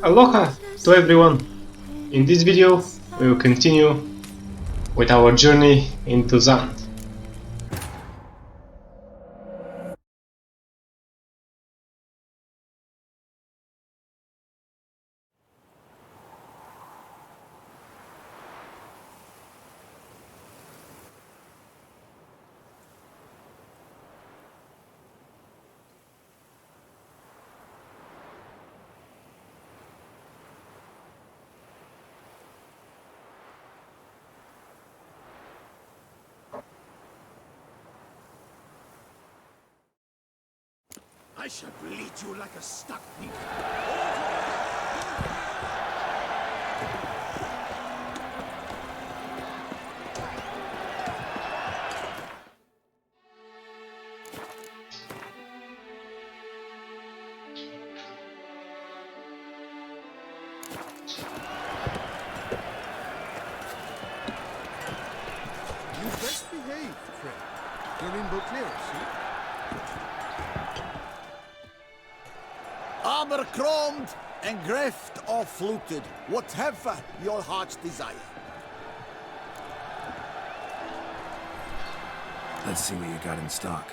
Aloha to everyone! In this video we will continue with our journey into Zand. I shall bleed you like a stuck pig. You best behave, Fred. You're in Beauclair, see? Armor chromed and greft or fluted, whatever your heart's desire. Let's see what you got in stock.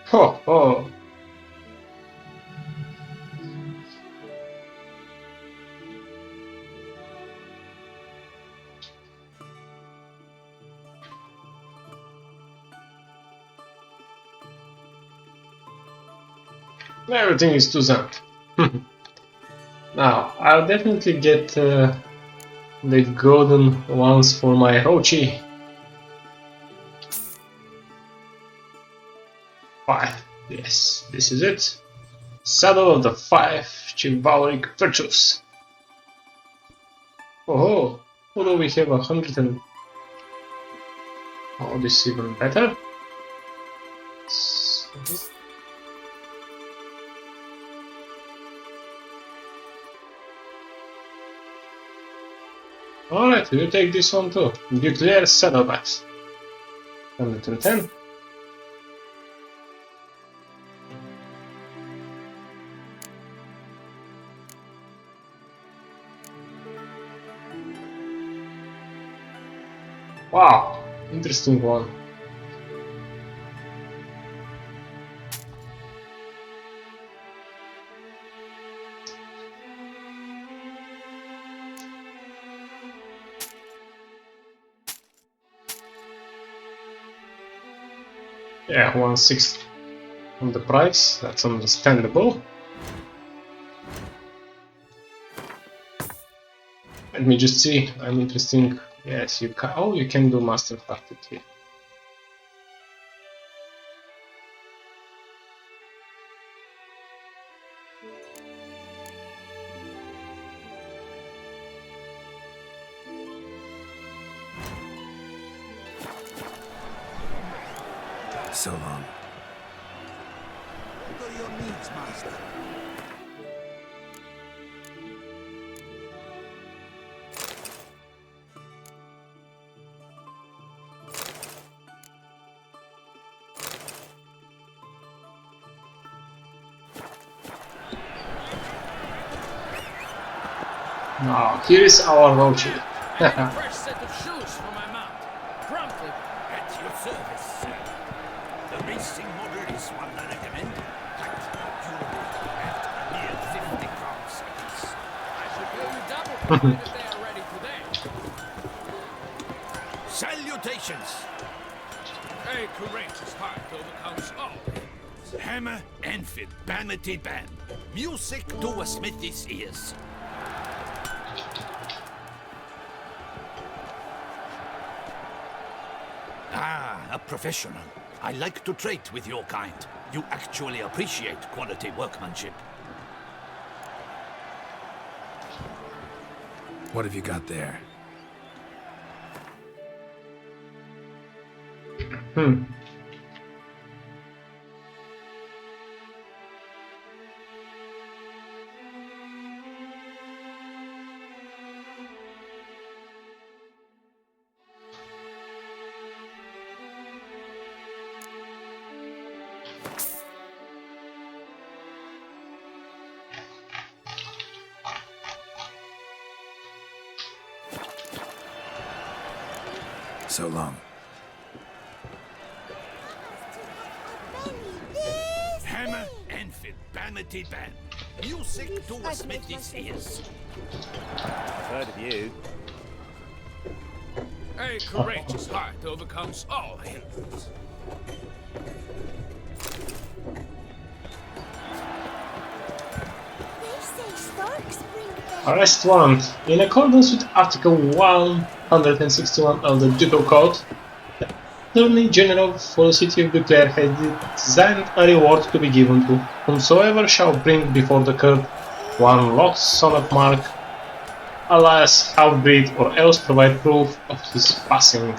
Ho ho! Everything is to Zand. Now, I'll definitely get the golden ones for my Rochi. 5. Yes, this is it. Saddle of the 5 chivalric virtues. Oh, although we have 100 and... Oh, this is even better. Alright, you take this one too. Beauclair Saddlebags. 110. Wow, interesting one. Yeah, 1/6 on the price, that's understandable. Let me just see, I'm interesting. Yes, you can. Oh, you can do Master Crafted here. So long. What are your needs, master? Now, here is our Rochi. Fresh set of shoes for my mount. Promptly. At your service, sir. The racing model is one I recommend. Light, durable, and near 50 pounds apiece. I should pay you double provided they are ready today. Salutations! A courageous heart overcomes all. Hammer and Banity Band. Music to a smithy's ears. Ah, a professional. I like to trade with your kind. You actually appreciate quality workmanship. What have you got there? Hmm. So long. Hammer, Anfield, Banity Ban. Music to a Smithy's ears. I've heard of you. A courageous heart overcomes all hindrance. They say storks bring them. Arrest warrant. In accordance with Article 161 of the Ducal Code, the Attorney General for the City of Duclair has designed a reward to be given to whomsoever shall bring before the court one lost son of Mark, alias half-breed, or else provide proof of his passing.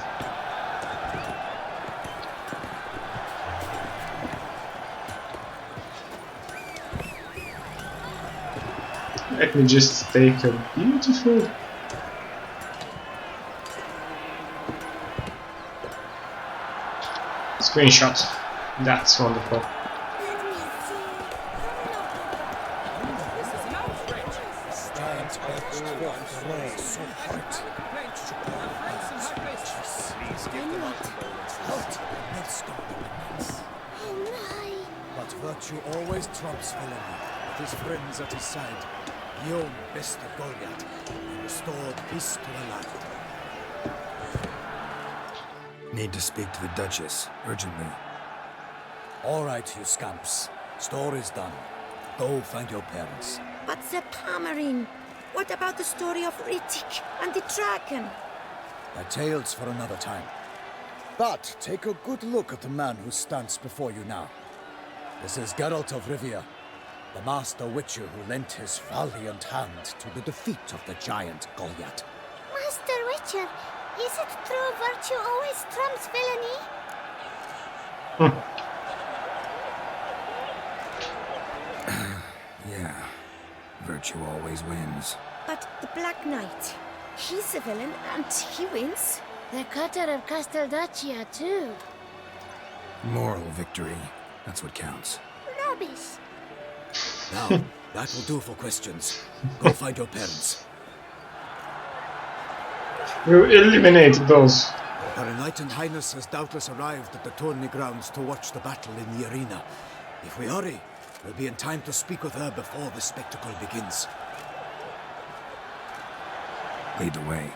Let me just take a beautiful screenshot. That's wonderful. Let me see. This is an outrage. Oh my. But virtue always trumps villainy. With his friends at his side, Guillaume bested Goliath and restored peace to the land. Need to speak to the Duchess, urgently. All right, you scamps. Story's done. Go find your parents. But the Pomerine. What about the story of Rittik and the dragon? My tales for another time. But take a good look at the man who stands before you now. This is Geralt of Rivia, the master witcher who lent his valiant hand to the defeat of the giant Goliath. Master Witcher, is it true virtue always trumps villainy? Yeah. Virtue always wins. But the Black Knight, he's a villain and he wins. The cutter of Casteldaccia, too. Moral victory. That's what counts. Rubbish. Now, that will do for questions. Go find your parents. You eliminated those. Her Enlightened Highness has doubtless arrived at the tourney grounds to watch the battle in the arena. If we hurry, we'll be in time to speak with her before the spectacle begins. Lead the way.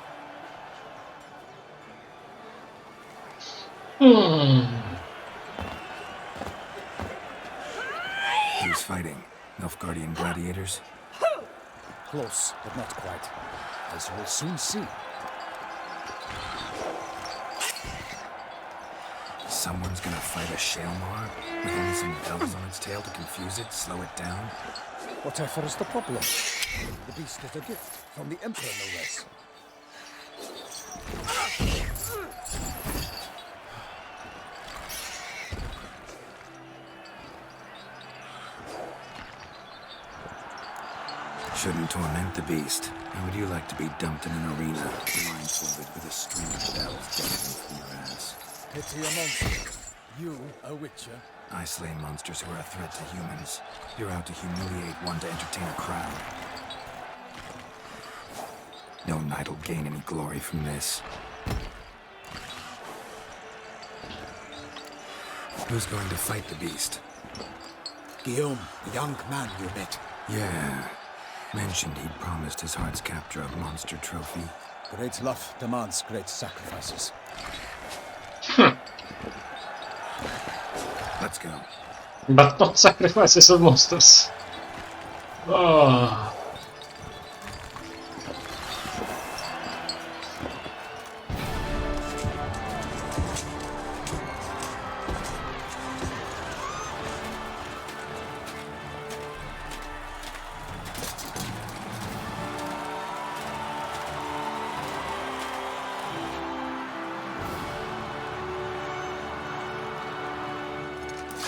Who's fighting? Nilfgaardian gladiators? Close, but not quite. As you will soon see. Someone's gonna fight a Shaelmar with only some bells on its tail to confuse it, slow it down? Whatever is the problem? The beast is a gift from the Emperor, no less. Shouldn't torment the beast. How would you like to be dumped in an arena, blindfolded with a string of bells dangling from your ass? Pity a monster. You, a witcher. I slay monsters who are a threat to humans. You're out to humiliate one to entertain a crowd. No knight will gain any glory from this. Who's going to fight the beast? Guillaume, the young man you met. Yeah. Mentioned he'd promised his heart's capture a monster trophy. Great love demands great sacrifices. Let's go. But not sacrifices of monsters. Oh.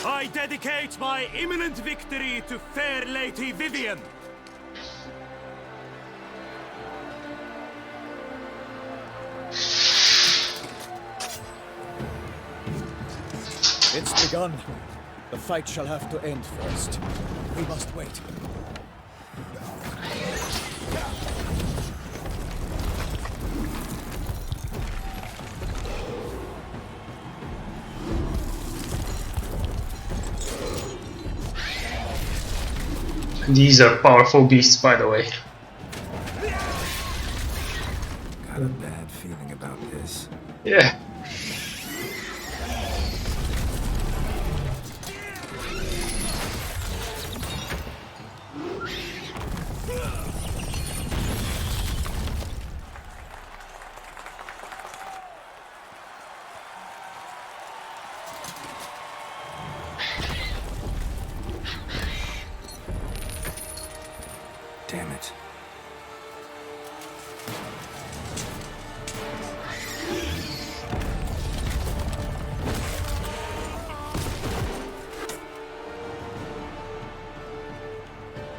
I dedicate my imminent victory to fair Lady Vivian. It's begun. The fight shall have to end first. We must wait. These are powerful beasts, by the way. Got a bad feeling about this. Yeah. Damn it.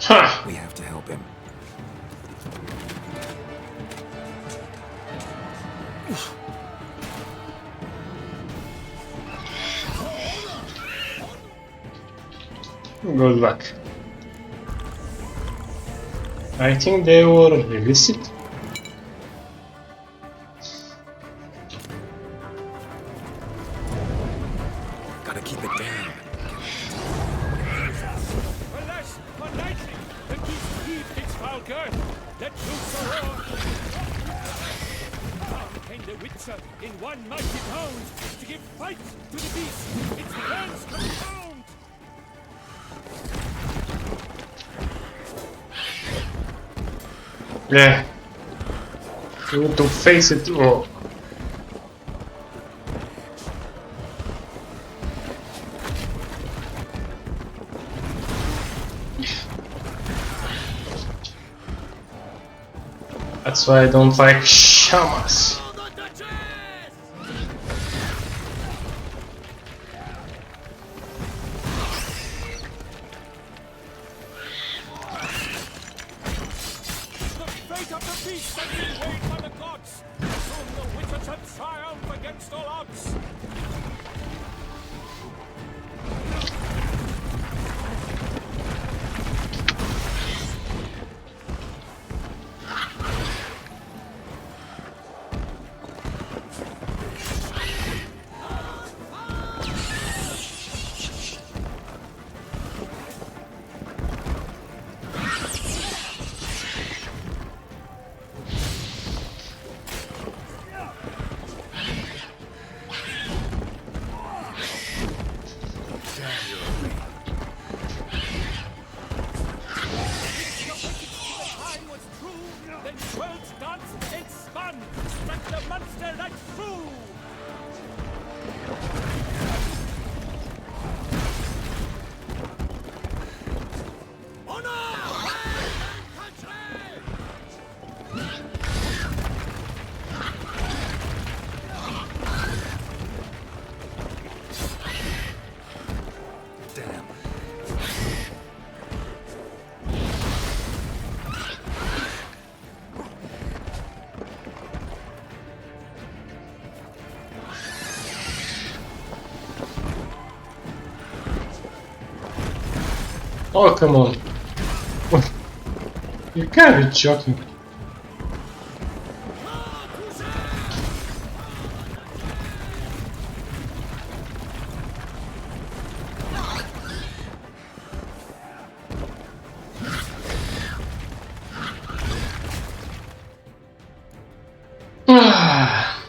Huh. We have to help him. Good luck. I think they will release it. Gotta keep it down. Alas, for lightning, the beast heaved its foul girth. Let loose a roar. Down came the Witcher in one mighty pound to give fight to the beast. Its hands confound. Yeah. You need to face it. Oh. That's why I don't like shamas. The fate of the beast has been weighed by the gods. Soon the Witcher shall triumph against all odds. Time was true, then swirled danced, it spun, struck the monster like through. Damn. Oh, come on. You can't be joking. Ah.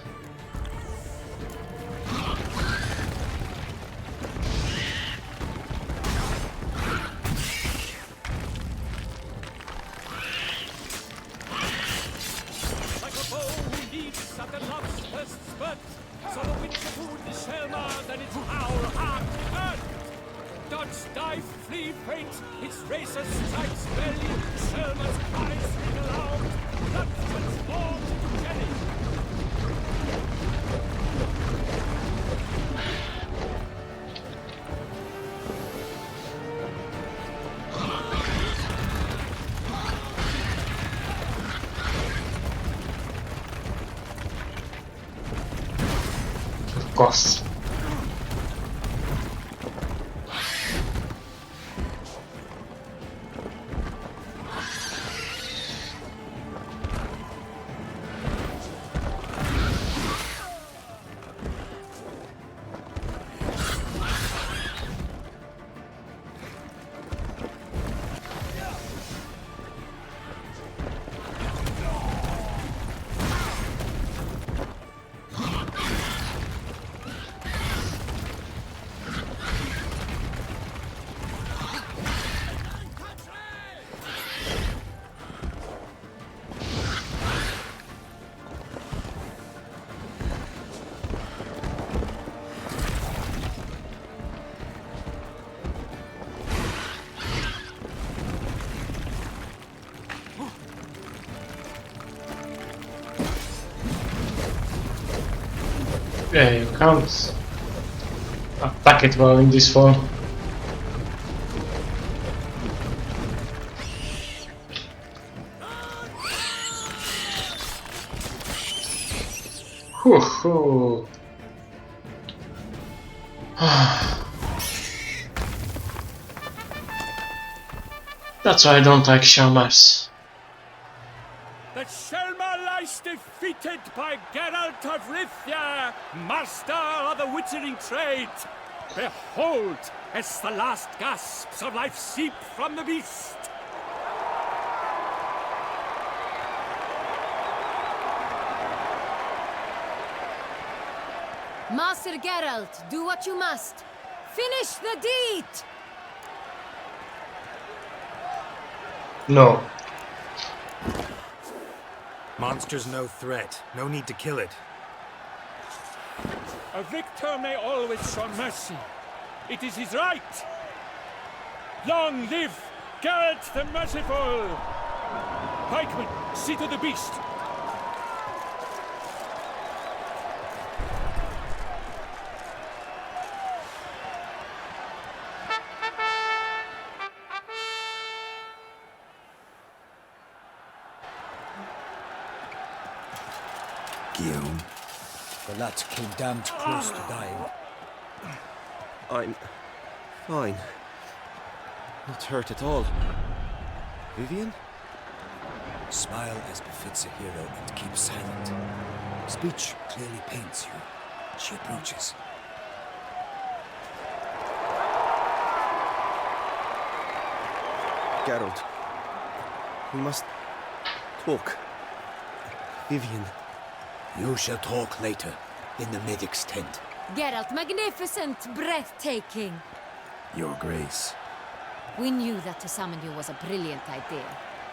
Like a bow who leaps at the love's first spurt, so the Witcher food the Selma, then its hour hard earth. Dodge, dive, flee, faint, its racer strikes belly, Selma's cries ring aloud, blood transforms into jelly. Of course. Yeah, you can't attack it while in this form. Whew. That's why I don't like Shelmars. The Shelmar lies defeated by Geralt of Rivia, master of the witchering trade. Behold, as the last gasps of life seep from the beast. Master Geralt, do what you must. Finish the deed! No. Monster's no threat. No need to kill it. A victor may always show mercy. It is his right. Long live Geralt the Merciful! Pikeman, see to the beast. Guillaume. The lad came damned close to dying. I'm fine. Not hurt at all. Vivian? Smile as befits a hero and keep silent. Speech clearly paints you. She approaches. Geralt. We must talk. Vivian. You shall talk later, in the medic's tent. Geralt, magnificent, breathtaking. Your Grace. We knew that to summon you was a brilliant idea.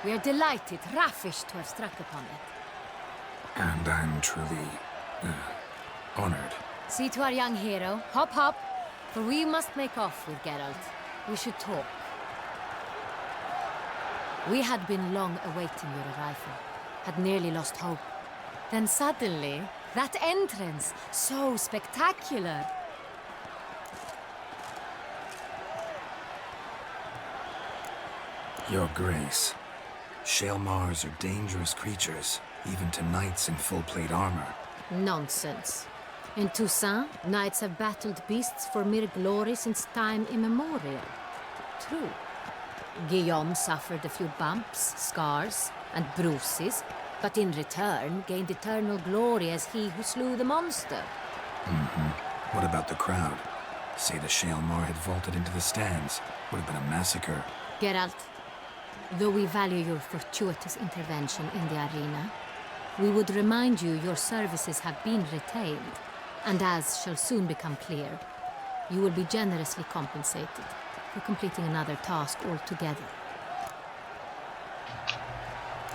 We are delighted, ravished to have struck upon it. And I'm truly honored. See to our young hero. Hop, hop. For we must make off with Geralt. We should talk. We had been long awaiting your arrival. Had nearly lost hope. Then suddenly, that entrance, so spectacular. Your Grace. Shelmars are dangerous creatures, even to knights in full plate armor. Nonsense. In Toussaint, knights have battled beasts for mere glory since time immemorial. True. Guillaume suffered a few bumps, scars, and bruises, but in return gained eternal glory as he who slew the monster. What about the crowd? Say the Shelmar had vaulted into the stands. Would have been a massacre. Geralt, though we value your fortuitous intervention in the arena, we would remind you your services have been retained, and as shall soon become clear, you will be generously compensated for completing another task altogether.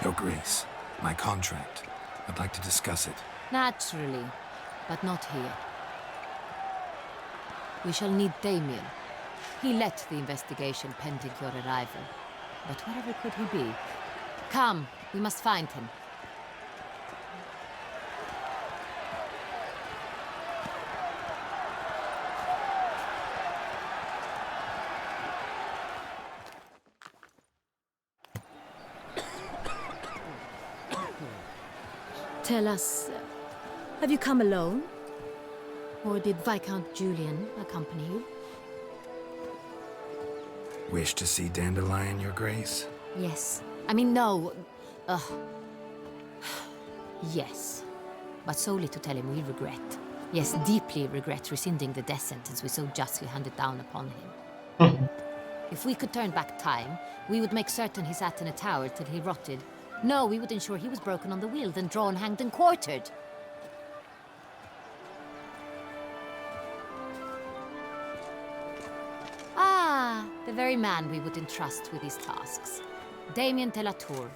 Your Grace, my contract. I'd like to discuss it. Naturally, but not here. We shall need Damien. He led the investigation pending your arrival. But wherever could he be? Come, we must find him. Tell us, have you come alone? Or did Viscount Julian accompany you? Wish to see Dandelion, Your Grace? Yes. I mean, no. Yes. But solely to tell him we regret. Yes, deeply regret rescinding the death sentence we so justly handed down upon him. If we could turn back time, we would make certain he sat in a tower till he rotted. No, we would ensure he was broken on the wheel, then drawn, hanged, and quartered. Ah, the very man we would entrust with these tasks. Damien de la Tour,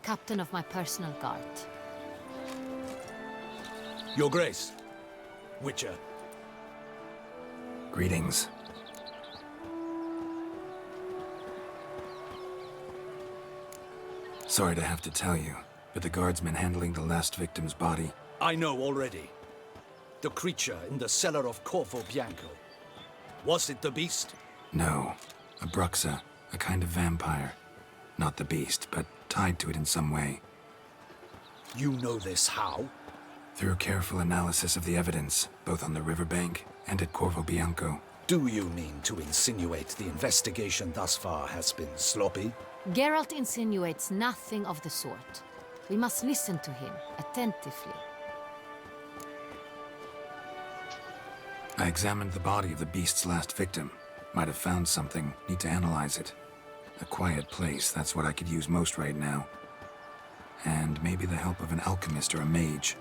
captain of my personal guard. Your Grace. Witcher. Greetings. Sorry to have to tell you, but the guardsmen handling the last victim's body... I know already. The creature in the cellar of Corvo Bianco. Was it the beast? No. A Bruxa, a kind of vampire. Not the beast, but tied to it in some way. You know this how? Through careful analysis of the evidence, both on the riverbank and at Corvo Bianco. Do you mean to insinuate the investigation thus far has been sloppy? Geralt insinuates nothing of the sort. We must listen to him attentively. I examined the body of the beast's last victim. Might have found something. Need to analyze it. A quiet place, that's what I could use most right now. And maybe the help of an alchemist or a mage.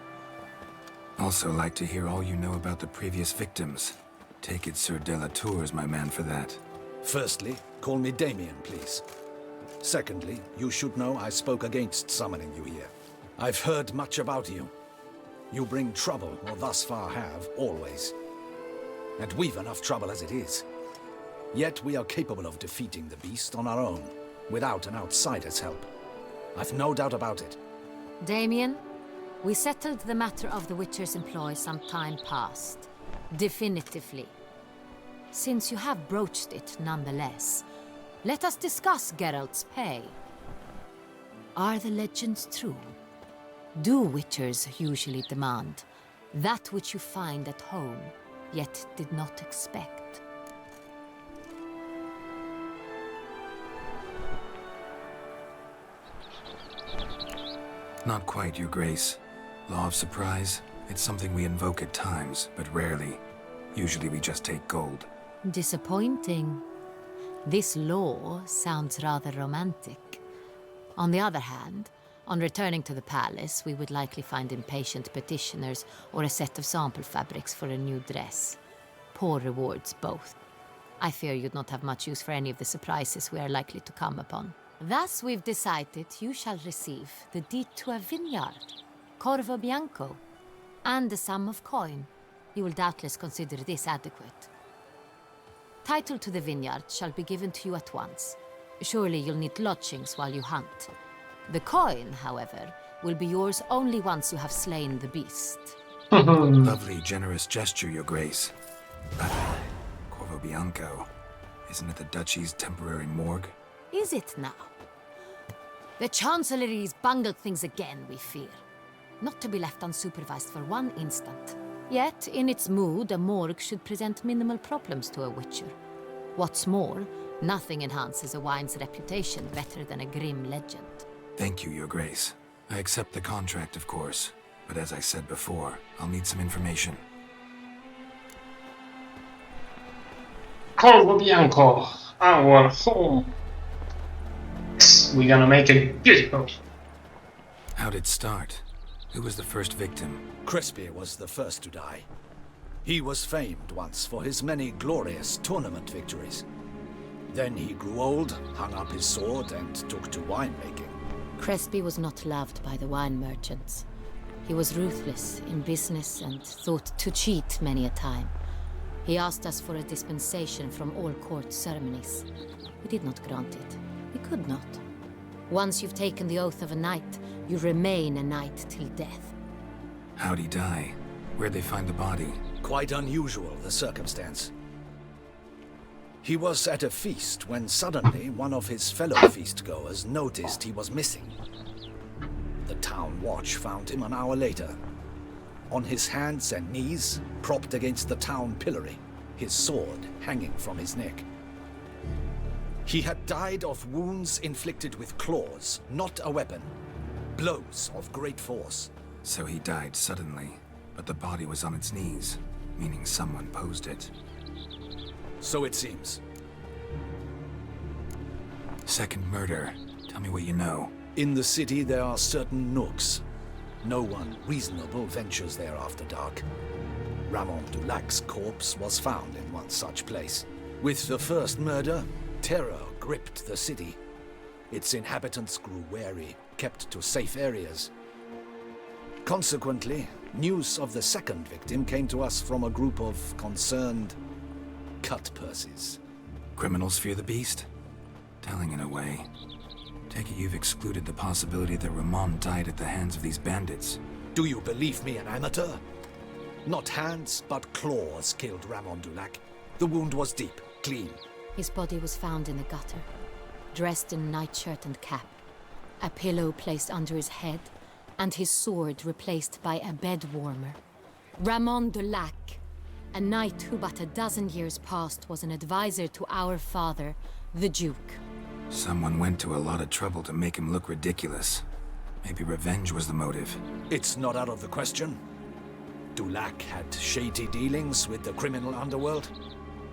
Also like to hear all you know about the previous victims. Take it Sir Delatour is my man for that. Firstly, call me Damien, please. Secondly, you should know I spoke against summoning you here. I've heard much about you. You bring trouble, or thus far have, always. And we've enough trouble as it is. Yet we are capable of defeating the beast on our own, without an outsider's help. I've no doubt about it. Damien, we settled the matter of the Witcher's employ some time past. Definitively. Since you have broached it nonetheless, let us discuss Geralt's pay. Are the legends true? Do Witchers usually demand that which you find at home, yet did not expect? Not quite, Your Grace. Law of surprise, it's something we invoke at times, but rarely. Usually we just take gold. Disappointing. This law sounds rather romantic. On the other hand, on returning to the palace, we would likely find impatient petitioners or a set of sample fabrics for a new dress. Poor rewards, both. I fear you'd not have much use for any of the surprises we are likely to come upon. Thus, we've decided you shall receive the deed to a vineyard, Corvo Bianco, and a sum of coin. You will doubtless consider this adequate. Title to the vineyard shall be given to you at once. Surely you'll need lodgings while you hunt. The coin, however, will be yours only once you have slain the beast. Lovely, generous gesture, Your Grace. But Corvo Bianco, isn't it the Duchy's temporary morgue? Is it now? The Chancellery's bungled things again, we fear. Not to be left unsupervised for one instant. Yet, in its mood, a morgue should present minimal problems to a Witcher. What's more, nothing enhances a wine's reputation better than a grim legend. Thank you, Your Grace. I accept the contract, of course. But as I said before, I'll need some information. Corvo Bianco, our home. We're gonna make it beautiful. How'd it start? Who was the first victim? Crespi was the first to die. He was famed once for his many glorious tournament victories. Then he grew old, hung up his sword, and took to winemaking. Crespi was not loved by the wine merchants. He was ruthless in business and thought to cheat many a time. He asked us for a dispensation from all court ceremonies. We did not grant it. We could not. Once you've taken the oath of a knight, you remain a knight till death. How'd he die? Where'd they find the body? Quite unusual, the circumstance. He was at a feast when suddenly one of his fellow feastgoers noticed he was missing. The town watch found him an hour later. On his hands and knees, propped against the town pillory, his sword hanging from his neck. He had died of wounds inflicted with claws, not a weapon. Blows of great force. So he died suddenly, but the body was on its knees, meaning someone posed it. So it seems. Second murder. Tell me what you know. In the city there are certain nooks. No one reasonable ventures there after dark. Ramon Dulac's corpse was found in one such place. With the first murder, terror gripped the city. Its inhabitants grew wary, kept to safe areas. Consequently, news of the second victim came to us from a group of concerned cut-purses. Criminals fear the beast? Telling in a way. Take it you've excluded the possibility that Ramon died at the hands of these bandits. Do you believe me an amateur? Not hands, but claws killed Ramon Dulac. The wound was deep, clean. His body was found in the gutter, dressed in nightshirt and cap, a pillow placed under his head, and his sword replaced by a bed warmer. Ramon Dulac, a knight who but a dozen years past was an advisor to our father, the Duke. Someone went to a lot of trouble to make him look ridiculous. Maybe revenge was the motive. It's not out of the question. Dulac had shady dealings with the criminal underworld,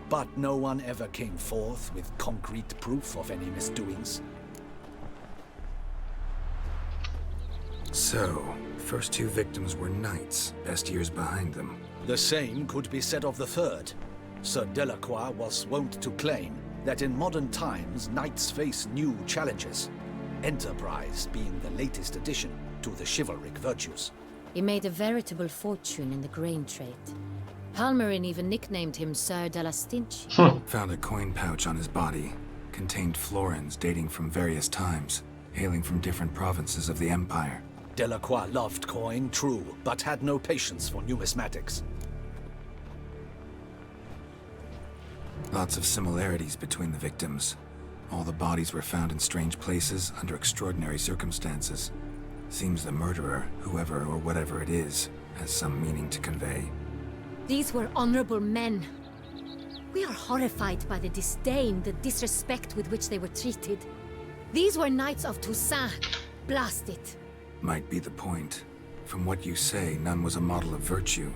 but no one ever came forth with concrete proof of any misdoings. So, first two victims were knights, best years behind them. The same could be said of the third. Sir Delacroix was wont to claim that in modern times knights face new challenges, enterprise being the latest addition to the chivalric virtues. He made a veritable fortune in the grain trade. Palmerin even nicknamed him Sir de la Stinch. Found a coin pouch on his body. Contained florins dating from various times, hailing from different provinces of the Empire. Delacroix loved coin, true, but had no patience for numismatics. Lots of similarities between the victims. All the bodies were found in strange places under extraordinary circumstances. Seems the murderer, whoever or whatever it is, has some meaning to convey. These were honorable men. We are horrified by the disdain, the disrespect with which they were treated. These were knights of Toussaint. Blast it. Might be the point. From what you say, none was a model of virtue.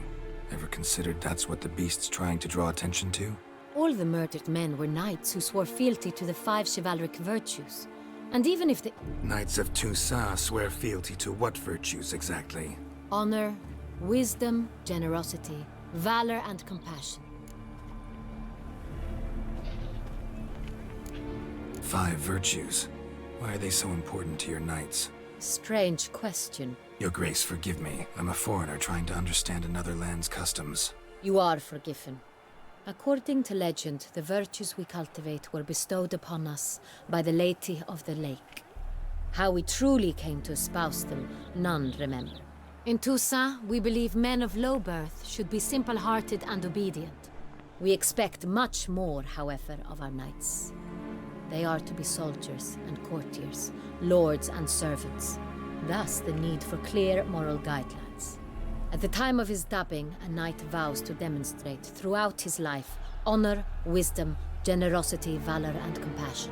Ever considered that's what the beast's trying to draw attention to? All the murdered men were knights who swore fealty to the 5 chivalric virtues. And even if the... Knights of Toussaint swear fealty to what virtues exactly? Honor, wisdom, generosity, valor, and compassion. 5 virtues. Why are they so important to your knights? Strange question. Your Grace, forgive me. I'm a foreigner trying to understand another land's customs. You are forgiven. According to legend, the virtues we cultivate were bestowed upon us by the Lady of the Lake. How we truly came to espouse them, none remember. In Toussaint, we believe men of low birth should be simple-hearted and obedient. We expect much more, however, of our knights. They are to be soldiers and courtiers, lords and servants. Thus, the need for clear moral guidelines. At the time of his dubbing, a knight vows to demonstrate throughout his life honor, wisdom, generosity, valor, and compassion.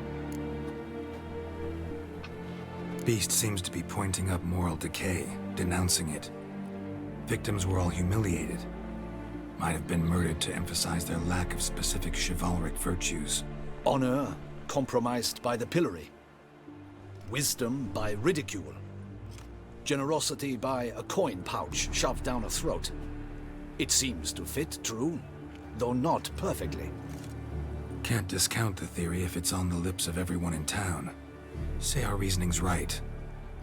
Beast seems to be pointing up moral decay, denouncing it. Victims were all humiliated. Might have been murdered to emphasize their lack of specific chivalric virtues. Honor compromised by the pillory. Wisdom by ridicule. Generosity by a coin pouch shoved down a throat. It seems to fit, true, though not perfectly. Can't discount the theory if it's on the lips of everyone in town. Say our reasoning's right.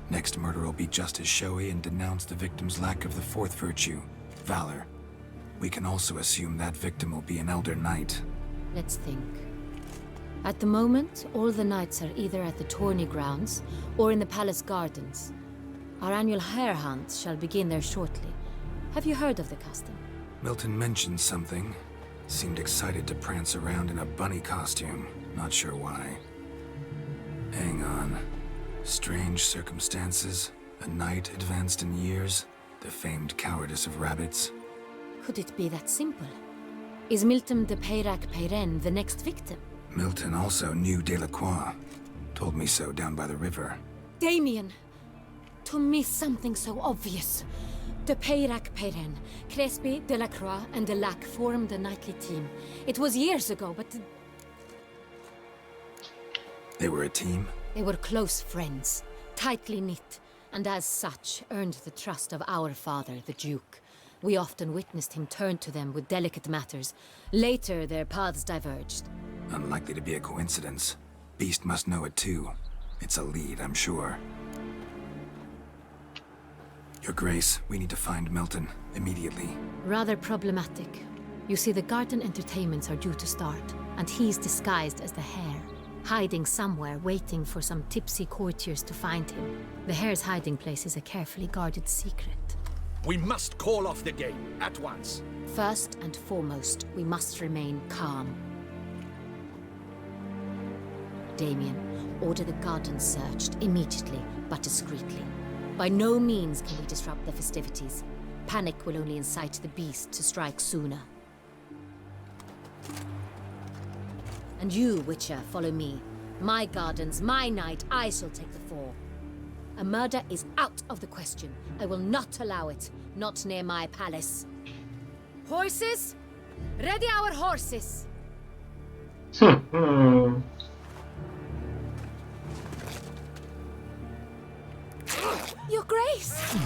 Next murder will be just as showy and denounce the victim's lack of the 4th virtue, valor. We can also assume that victim will be an elder knight. Let's think. At the moment, all the knights are either at the tourney grounds or in the palace gardens. Our annual hare hunt shall begin there shortly. Have you heard of the custom? Milton mentioned something. Seemed excited to prance around in a bunny costume. Not sure why. Hang on. Strange circumstances. A knight advanced in years. The famed cowardice of rabbits. Could it be that simple? Is Milton de Peyrac-Peyren the next victim? Milton also knew Delacroix. Told me so down by the river. Damien! To miss something so obvious. De Peyrac-Peyren, Crespi, Delacroix, and Delac formed a knightly team. It was years ago, but... They were a team? They were close friends, tightly knit, and as such earned the trust of our father, the Duke. We often witnessed him turn to them with delicate matters. Later, their paths diverged. Unlikely to be a coincidence. Beast must know it too. It's a lead, I'm sure. Your Grace, we need to find Milton, immediately. Rather problematic. You see, the garden entertainments are due to start, and he's disguised as the hare, hiding somewhere, waiting for some tipsy courtiers to find him. The hare's hiding place is a carefully guarded secret. We must call off the game at once. First and foremost, we must remain calm. Damien, order the gardens searched immediately, but discreetly. By no means can we disrupt the festivities. Panic will only incite the beast to strike sooner. And you, Witcher, follow me. My gardens, my night, I shall take the fall. A murder is out of the question. I will not allow it. Not near my palace. Horses? Ready our horses! Your Grace!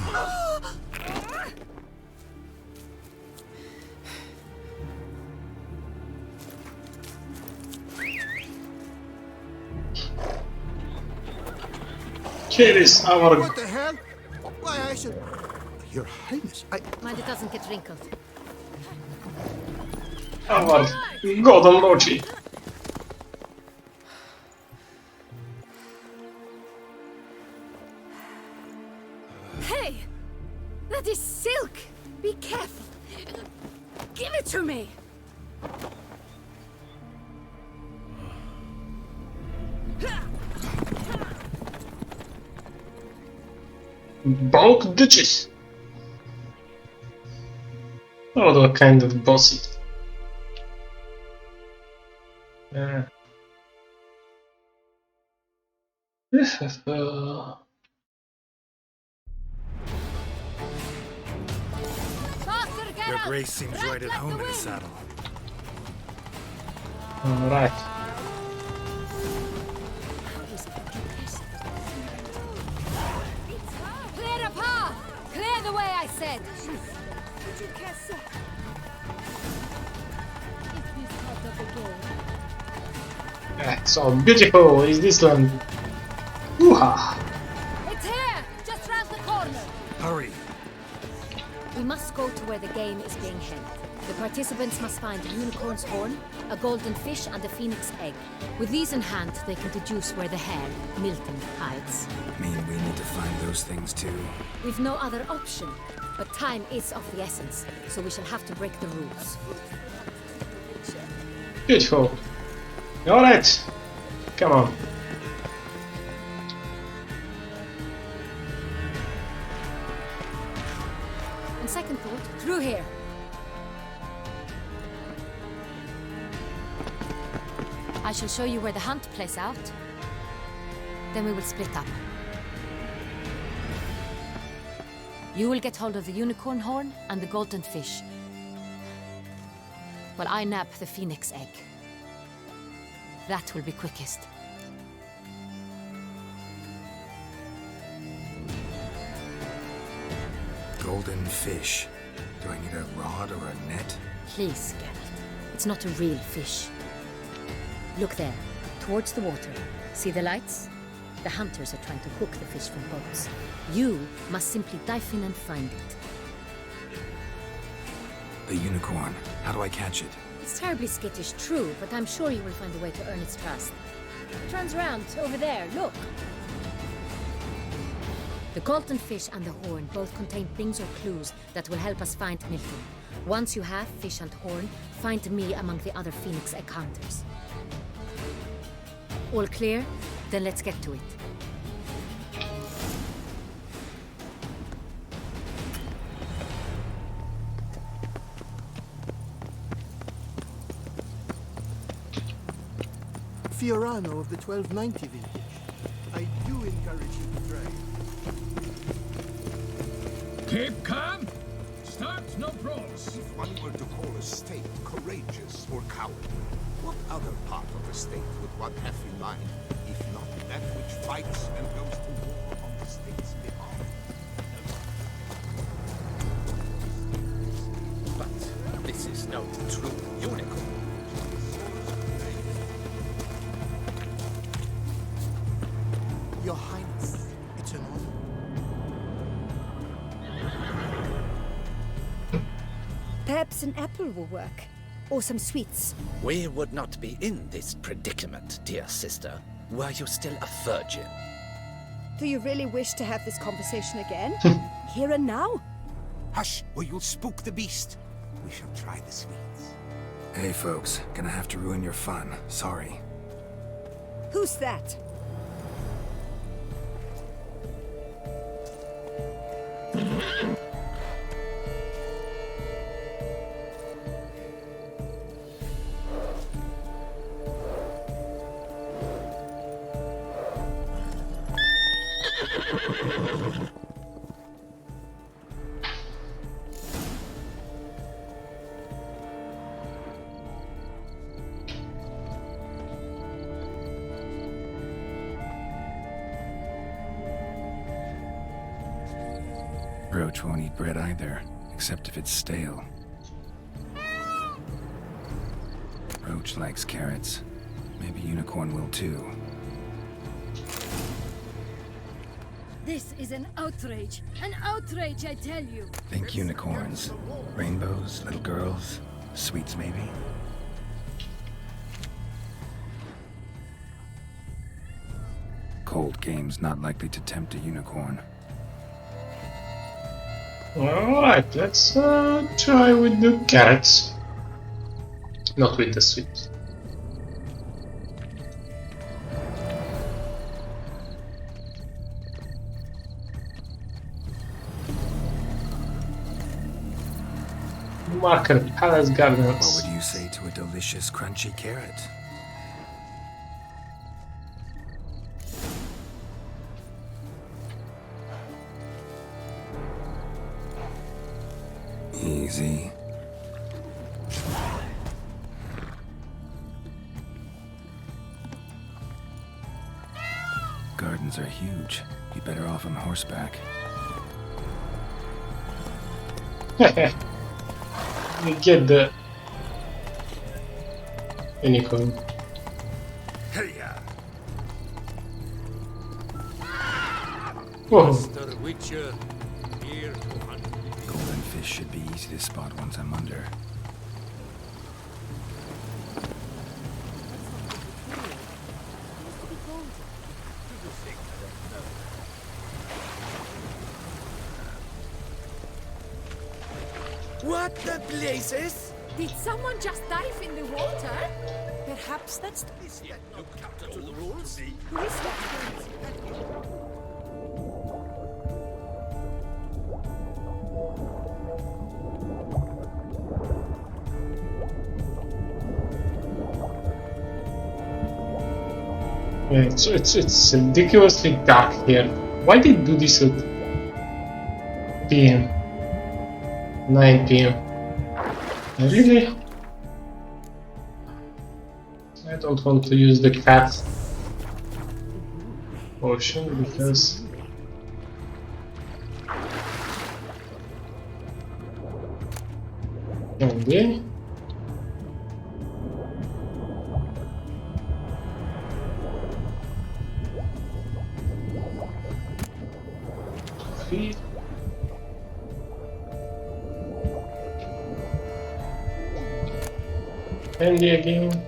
Here is our What the hell? Why, I should... Your Highness, Mind it doesn't get wrinkled. golden Logi. Hey! That is silk! Be careful! Give it to me! Bulk Duchess. Oh, what kind of bossy. Your Grace seems right at home in the saddle. Alright. Clear the path! Clear the way, I said! So beautiful is this land. Woo-ha! It's here! Just round the corner! Hurry! We must go to where the game is being held. The participants must find a unicorn's horn, a golden fish, and a phoenix egg. With these in hand, they can deduce where the hare, Milton, hides. Mean we need to find those things too. We've no other option, but time is of the essence, so we shall have to break the rules. Beautiful. Alright. Come on. On second thought, through here. I shall show you where the hunt plays out. Then we will split up. You will get hold of the unicorn horn and the golden fish, while I nab the phoenix egg. That will be quickest. Golden fish. Do I need a rod or a net? Please, Geralt. It's not a real fish. Look there, towards the water. See the lights? The hunters are trying to hook the fish from boats. You must simply dive in and find it. The unicorn. How do I catch it? It's terribly skittish, true, but I'm sure you will find a way to earn its trust. It runs around, over there, look. The golden fish and the horn both contain things or clues that will help us find Milton. Once you have fish and horn, find me among the other phoenix egg hunters. All clear? Then let's get to it. Fiorano of the 1290 vintage. I do encourage you to drive. Keep calm. Start no brawls. If one were to call a state courageous or cowardly, what other part of the state would one have in mind, if not that which fights and goes to war on the state's behalf? But this is no true unicorn. Your Highness, it's an honor. Perhaps an apple will work. Or some sweets. We would not be in this predicament, dear sister, were you still a Do you really wish to have this conversation again? Here and now? Hush, or you'll spook the beast. We shall try the sweets. Hey folks, gonna have to ruin your fun. Sorry. Who's that? Roach won't eat bread either, except if it's stale. Roach likes carrots. Maybe Unicorn will too. This is an outrage. An outrage, I tell you. Think unicorns. Rainbows, little girls, sweets maybe? Cold game's not likely to tempt a unicorn. Alright, let's try with the carrots. Not with the sweet. Marker Palace Gardens. What would you say to a delicious, crunchy carrot? Easy. Gardens are huge. Be better off on horseback. You get the unicorn. Whoa. Master Witcher, here to hunt. Golden fish should be easy to spot once I'm under. What the blazes? Did someone just dive in the water? Perhaps that's Is that no counter to the rules? Who is that? Yeah, it's ridiculously dark here. Why did they do this at PM? 9 PM. Really? I don't want to use the cat potion because candy. Feed. Candy again.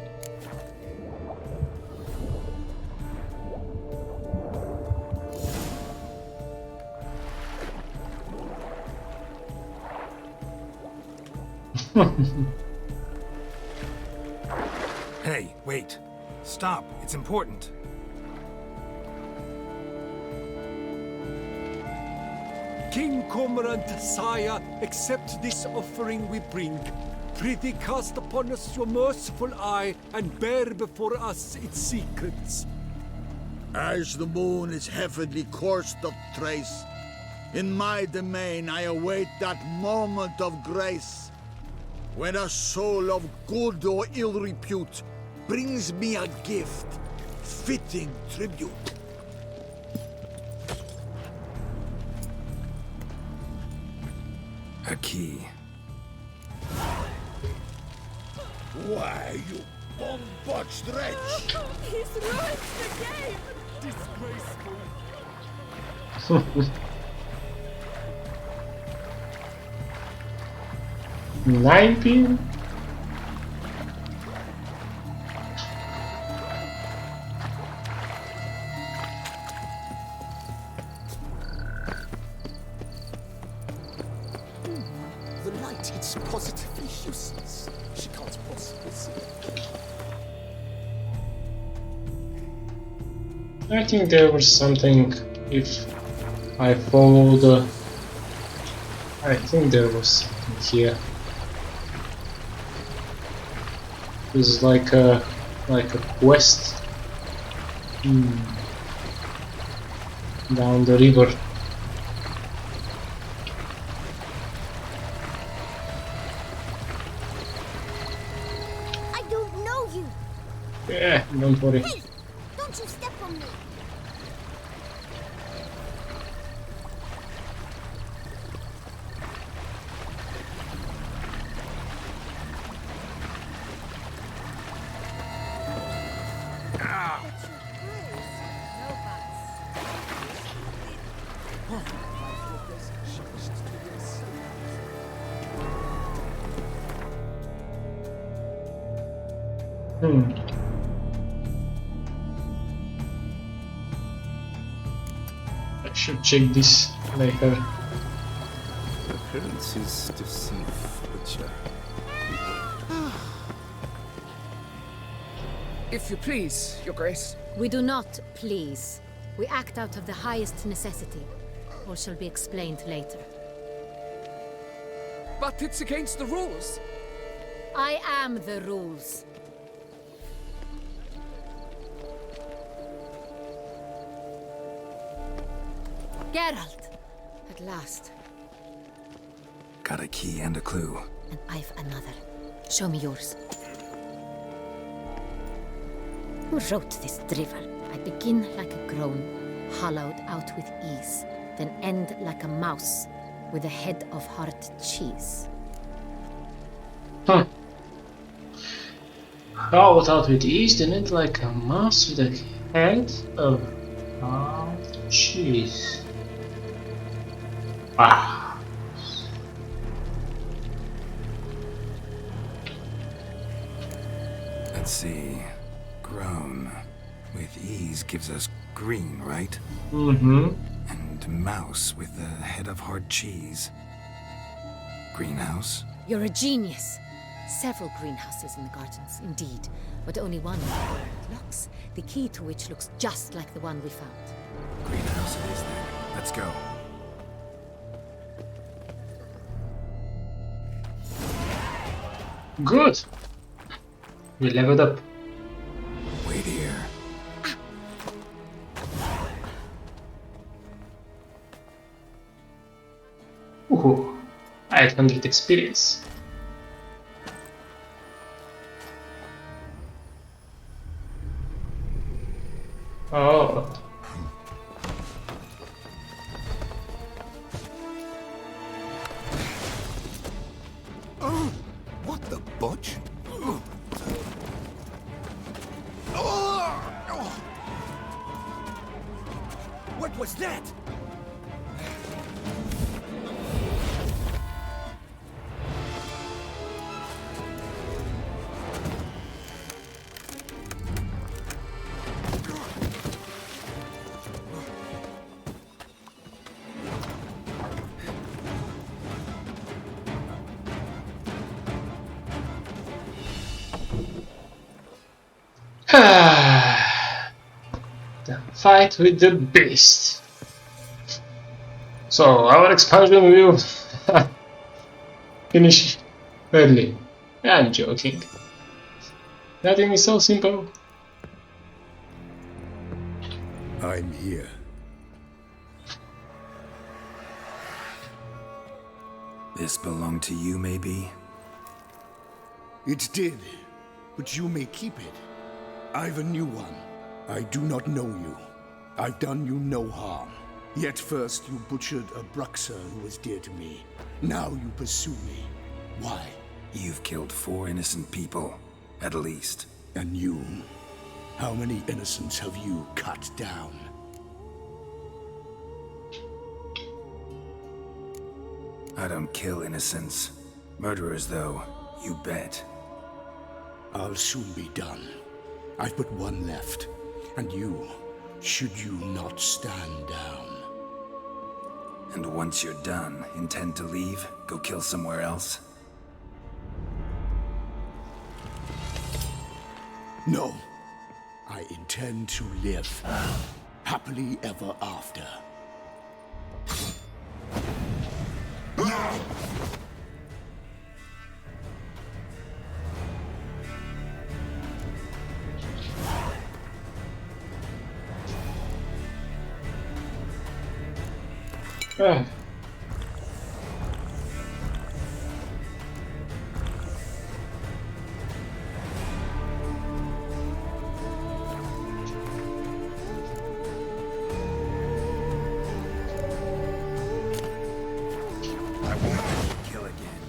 Hey, wait. Stop. It's important. King Cormorant, sire, accept this offering we bring. Prithee cast upon us your merciful eye, and bear before us its secrets. As the moon is heavily coursed of trace, in my domain I await that moment of grace, when a soul of good or ill repute brings me a gift, fitting tribute. A key. Why, you bomb-botched wretch! He's ruined the game! Disgraceful. 9 PM? It's positively useless. She can't possibly see it. I think there was something. If I follow the, I think there was something here. This is like a quest down the river. I don't know you. Yeah, don't worry. Please, don't you step on me. I should check this later. Appearances deceive, Witcher. If you please, Your Grace. We do not please. We act out of the highest necessity. All shall be explained later. But it's against the rules. I am the rules. Geralt! At last. Got a key and a clue. And I've another. Show me yours. Who wrote this drivel? I begin like a groan, hollowed out with ease, then end like a mouse, with a head of hard cheese. Hollowed out with ease, then end like a mouse with a head of hard cheese. Ah. Let's see. Grown with ease gives us green, right? Mm-hmm. And mouse with the head of hard cheese. Greenhouse? You're a genius. Several greenhouses in the gardens, indeed, but only one locks, the key to which looks just like the one we found. Greenhouse it is then. Let's go. Good. We leveled up. Wait here. Ooh, 800 experience. Oh. Oh, what the butch? What was that? The fight with the beast. So our expansion will finish early. I'm joking. Nothing is so simple. I'm here. This belonged to you, maybe? It did, but you may keep it. I've a new one. I do not know you. I've done you no harm. Yet first you butchered a Bruxer who was dear to me. Now you pursue me. Why? You've killed 4 innocent people, at least. And you? How many innocents have you cut down? I don't kill innocents. Murderers, though, you bet. I'll soon be done. I've but one left. And you, should you not stand down. And once you're done, intend to leave? Go kill somewhere else? No. I intend to live happily ever after. Ah. I won't let you kill again.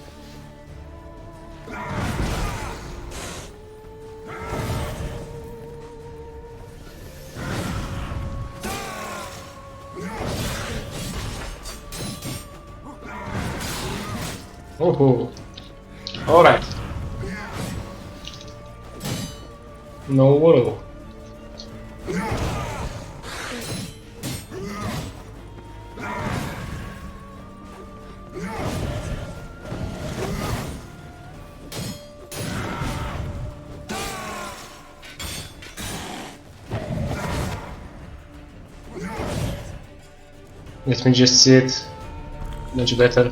Oh, all right. No worry. Let me just see it much better.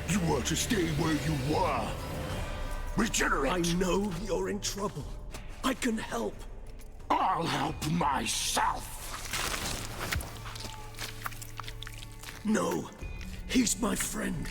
You were to stay where you were. Regenerate. I know you're in trouble. I can help. I'll help myself. No, he's my friend.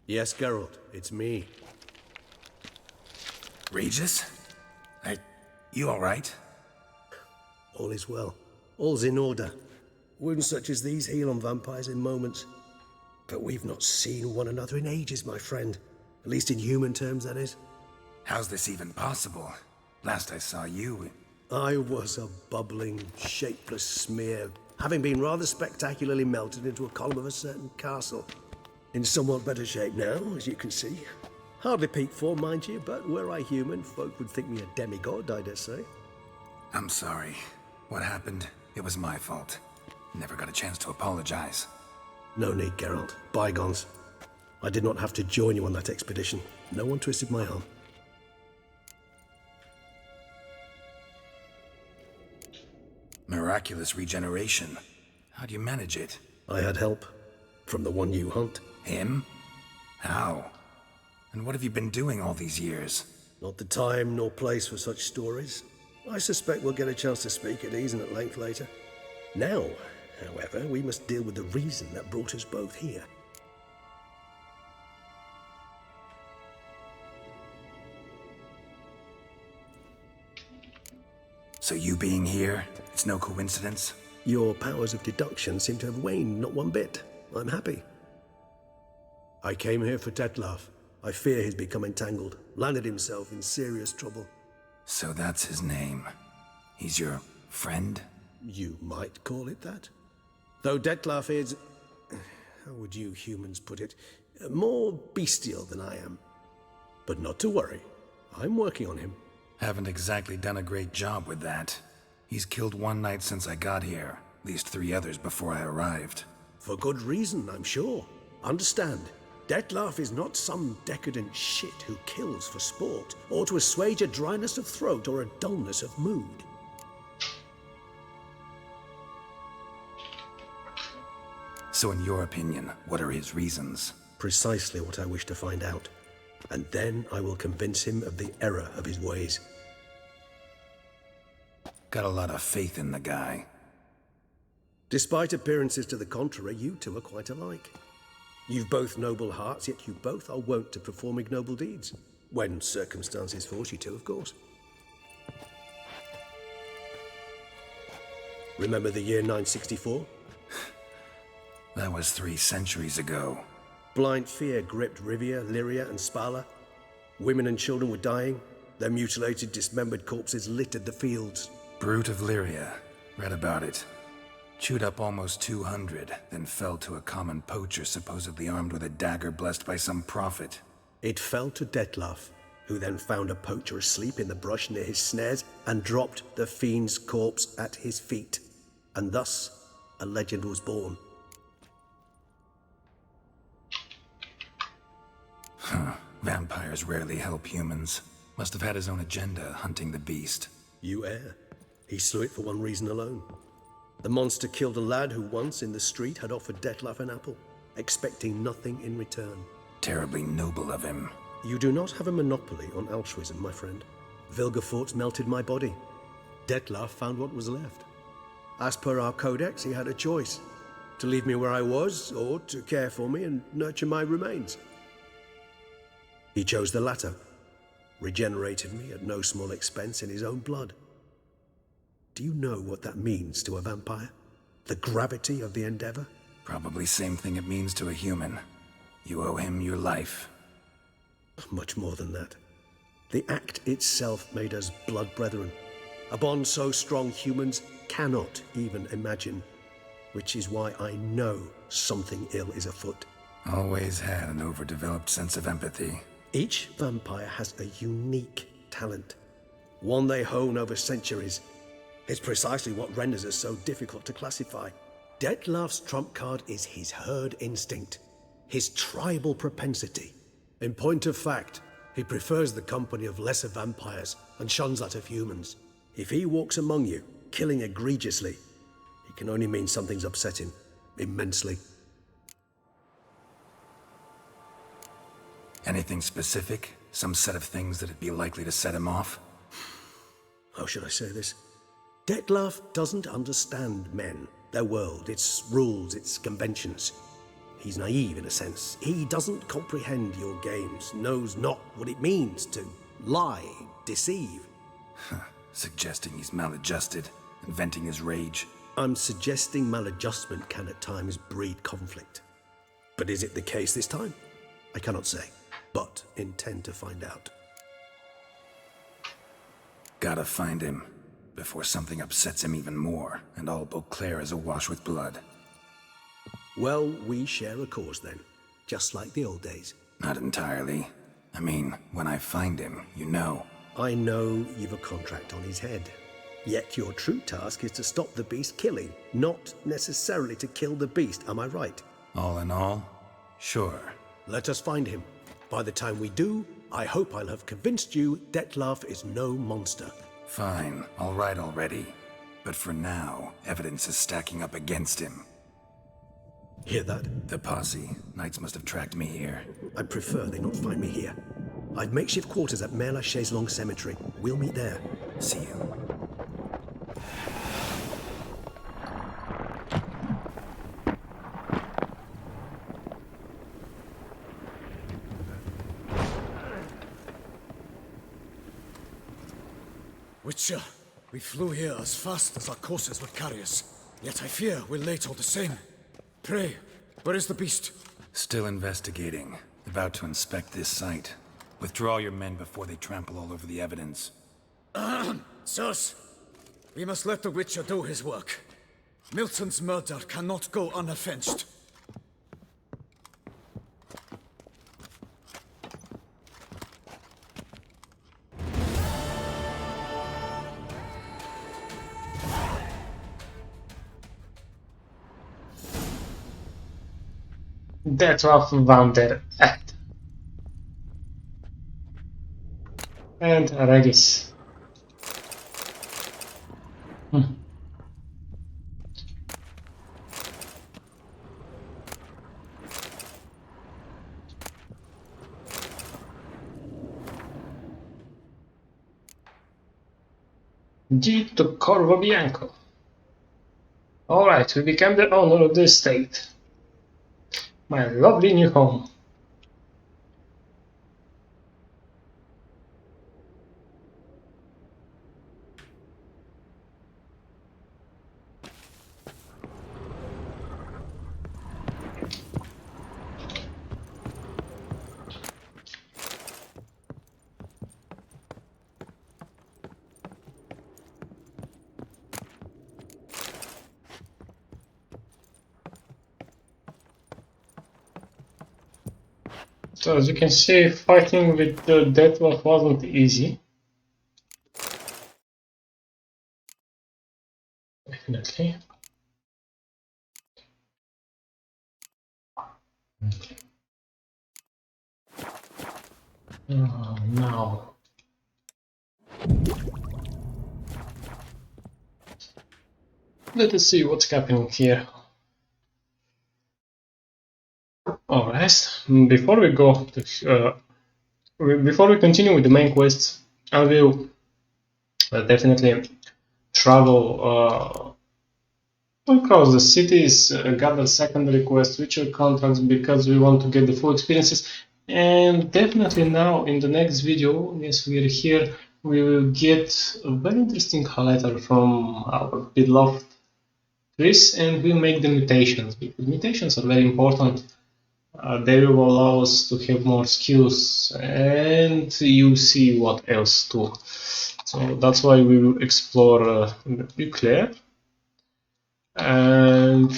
Yes, Geralt, it's me. Regis? You all right? All is well. All's in order. Wounds such as these heal on vampires in moments. But we've not seen one another in ages, my friend. At least in human terms, that is. How's this even possible? Last I saw you... I was a bubbling, shapeless smear, having been rather spectacularly melted into a column of a certain castle. In somewhat better shape now, as you can see. Hardly peak form, mind you, but were I human, folk would think me a demigod, I dare say. I'm sorry. What happened? It was my fault. Never got a chance to apologize. No need, Geralt. Bygones. I did not have to join you on that expedition. No one twisted my arm. Miraculous regeneration. How do you manage it? I had help. From the one you hunt. Him? How? And what have you been doing all these years? Not the time nor place for such stories. I suspect we'll get a chance to speak at ease and at length later. Now, however, we must deal with the reason that brought us both here. So you being here, it's no coincidence? Your powers of deduction seem to have waned not one bit. I'm happy. I came here for Dettlaff. I fear he's become entangled, landed himself in serious trouble. So that's his name. He's your friend? You might call it that. Though Dettlaff is... how would you humans put it? More bestial than I am. But not to worry. I'm working on him. Haven't exactly done a great job with that. He's killed one knight since I got here. At least 3 others before I arrived. For good reason, I'm sure. Understand, Dettlaff is not some decadent shit who kills for sport, or to assuage a dryness of throat or a dullness of mood. So in your opinion, what are his reasons? Precisely what I wish to find out. And then I will convince him of the error of his ways. Got a lot of faith in the guy. Despite appearances to the contrary, you two are quite alike. You've both noble hearts, yet you both are wont to perform ignoble deeds. When circumstances force you to, of course. Remember the year 964? That was 3 centuries ago. Blind fear gripped Rivia, Lyria, and Spala. Women and children were dying. Their mutilated, dismembered corpses littered the fields. Brute of Lyria. Read about it. Chewed up almost 200, then fell to a common poacher supposedly armed with a dagger blessed by some prophet. It fell to Dettlaff, who then found a poacher asleep in the brush near his snares and dropped the fiend's corpse at his feet. And thus, a legend was born. Huh. Vampires rarely help humans. Must have had his own agenda, hunting the beast. You err. He slew it for one reason alone. The monster killed a lad who once, in the street, had offered Dettlaff an apple, expecting nothing in return. Terribly noble of him. You do not have a monopoly on altruism, my friend. Vilgefortz melted my body. Dettlaff found what was left. As per our codex, he had a choice. To leave me where I was, or to care for me and nurture my remains. He chose the latter. Regenerated me at no small expense in his own blood. Do you know what that means to a vampire? The gravity of the endeavor? Probably same thing it means to a human. You owe him your life. Much more than that. The act itself made us blood brethren. A bond so strong humans cannot even imagine. Which is why I know something ill is afoot. Always had an overdeveloped sense of empathy. Each vampire has a unique talent. One they hone over centuries. It's precisely what renders us so difficult to classify. Dettlaff's trump card is his herd instinct. His tribal propensity. In point of fact, he prefers the company of lesser vampires and shuns that of humans. If he walks among you, killing egregiously, it can only mean something's upset him. Immensely. Anything specific? Some set of things that'd be likely to set him off? How should I say this? Dettlaff doesn't understand men, their world, its rules, its conventions. He's naive in a sense. He doesn't comprehend your games, knows not what it means to lie, deceive. Suggesting he's maladjusted, and venting his rage. I'm suggesting maladjustment can at times breed conflict. But is it the case this time? I cannot say, but intend to find out. Gotta find him before something upsets him even more, and all Beauclair is awash with blood. Well, we share a cause then, just like the old days. Not entirely. I mean, when I find him, you know. I know you've a contract on his head. Yet your true task is to stop the beast killing, not necessarily to kill the beast, am I right? All in all, sure. Let us find him. By the time we do, I hope I'll have convinced you Dettlaff is no monster. Fine, all right already. But for now, evidence is stacking up against him. Hear that? The posse. Knights must have tracked me here. I prefer they not find me here. I've makeshift quarters at Mère Lachaise Long Cemetery. We'll meet there. See you. Witcher, we flew here as fast as our courses would carry us. Yet I fear we're late all the same. Pray, where is the beast? Still investigating. About to inspect this site. Withdraw your men before they trample all over the evidence. Sirs, we must let the Witcher do his work. Milton's murder cannot go unavenged. Dettlaff van der Echt. And Regis. G to Corvo Bianco. Alright, we become the owner of the estate. My lovely new home. So as you can see, fighting with the Dettlaff wasn't easy. Definitely. Now. Let us see what's happening here. Alright, before we go to, before we continue with the main quests, I will definitely travel across the cities, gather secondary quests, Witcher contracts, because we want to get the full experiences. And definitely now in the next video, yes, we are here, we will get a very interesting letter from our beloved Chris, and we'll make the mutations, because mutations are very important. They will allow us to have more skills, and you see what else too. So that's why we will explore Beauclair, and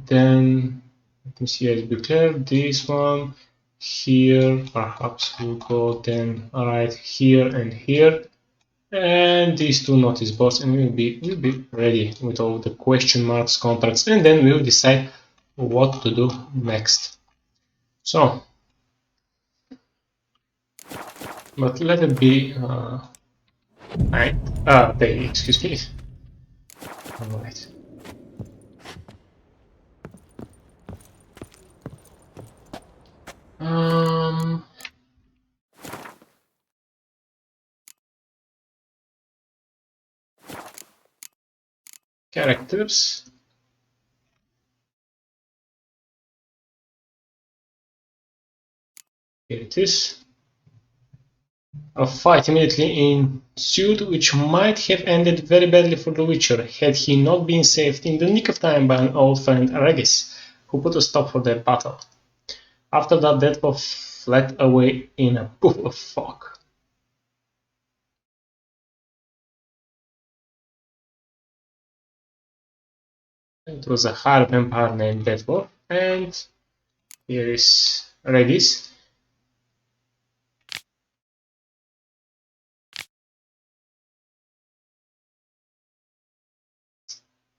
then let me see as Beauclair. This one here, perhaps we'll go then right here and here, and these two notice boards, and we'll be ready with all the question marks, contracts, and then we'll decide what to do next. So, but let it be day, excuse me. Alright. Characters. Here it is. A fight immediately ensued, which might have ended very badly for the Witcher had he not been saved in the nick of time by an old friend Regis, who put a stop for that battle. After that, Deathwolf fled away in a puff of fog. It was a hard vampire named Deathwolf, and here is Regis.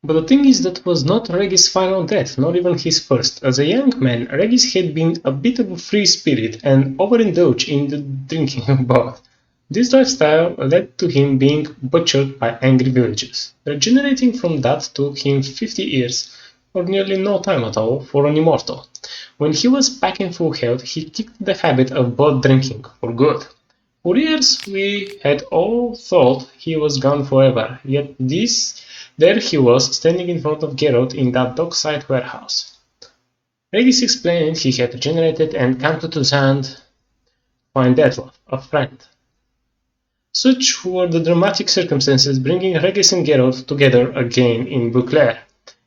But the thing is, that was not Regis' final death, not even his first. As a young man, Regis had been a bit of a free spirit and overindulged in the drinking bout. This lifestyle led to him being butchered by angry villagers. Regenerating from that took him 50 years, or nearly no time at all, for an immortal. When he was back in full health, he kicked the habit of blood drinking, for good. For years we had all thought he was gone forever, yet there he was, standing in front of Geralt in that dockside warehouse. Regis explained he had regenerated and come to Zand find Deathwolf, a friend. Such were the dramatic circumstances bringing Regis and Geralt together again in Beauclair.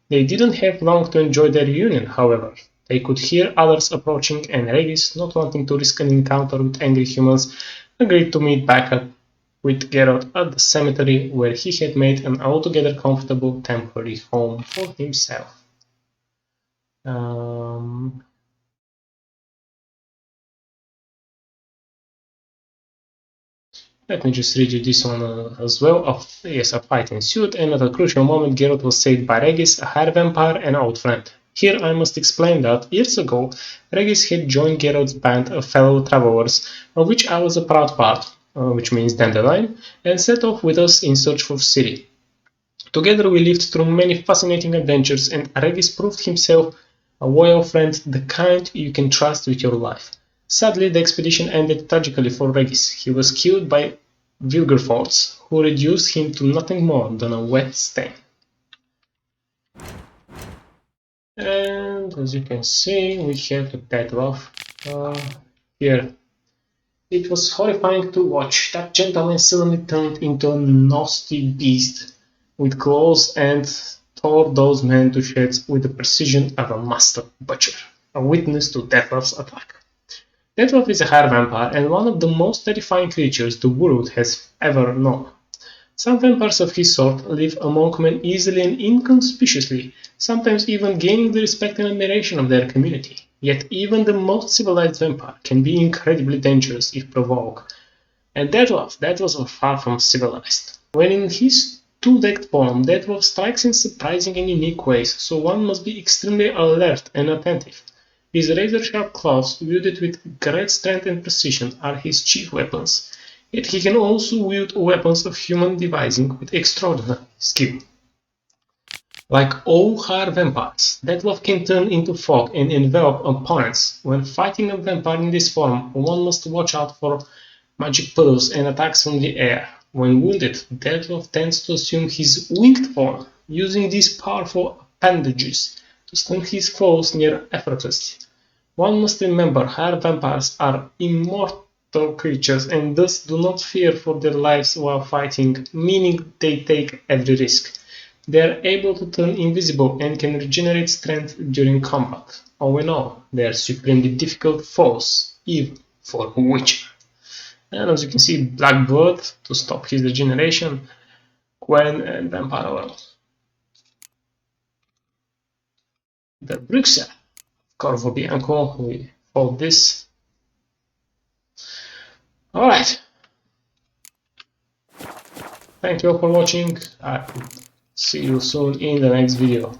They didn't have long to enjoy their reunion, however. They could hear others approaching, and Regis, not wanting to risk an encounter with angry humans, agreed to meet back up with Geralt at the cemetery, where he had made an altogether comfortable temporary home for himself. Let me just read you this one as well. Yes, a fight ensued, and at a crucial moment Geralt was saved by Regis, a hare vampire and old friend. Here I must explain that, years ago, Regis had joined Geralt's band of fellow travelers, of which I was a proud part, which means Dandelion, and set off with us in search for Ciri. Together we lived through many fascinating adventures, and Regis proved himself a loyal friend, the kind you can trust with your life. Sadly, the expedition ended tragically for Regis. He was killed by Vilgefortz, who reduced him to nothing more than a wet stain. And as you can see, we have the Deathwolf here. It was horrifying to watch. That gentleman suddenly turned into a nasty beast with claws and tore those men to shreds with the precision of a master butcher, a witness to Deathwolf's attack. Deathwolf is a hare vampire and one of the most terrifying creatures the world has ever known. Some vampires of his sort live among men easily and inconspicuously, sometimes even gaining the respect and admiration of their community. Yet even the most civilized vampire can be incredibly dangerous if provoked. And Deathwolf was far from civilized. When in his two-decked form, Deathwolf strikes in surprising and unique ways, so one must be extremely alert and attentive. His razor-sharp claws, wielded with great strength and precision, are his chief weapons, yet he can also wield weapons of human devising with extraordinary skill. Like all hare vampires, Deathwolf can turn into fog and envelop opponents. When fighting a vampire in this form, one must watch out for magic puddles and attacks from the air. When wounded, Deathwolf tends to assume his winged form, using these powerful appendages to stun his foes near effortlessly. One must remember hare vampires are immortal creatures and thus do not fear for their lives while fighting, meaning they take every risk. They are able to turn invisible and can regenerate strength during combat. All in all, they are supremely difficult foes, even for a Witcher. And as you can see, Blackblood to stop his regeneration, Gwen and Vampire Oil. The Bruxa, Corvo Bianco, we fold this. Alright. Thank you all for watching. I will see you soon in the next video.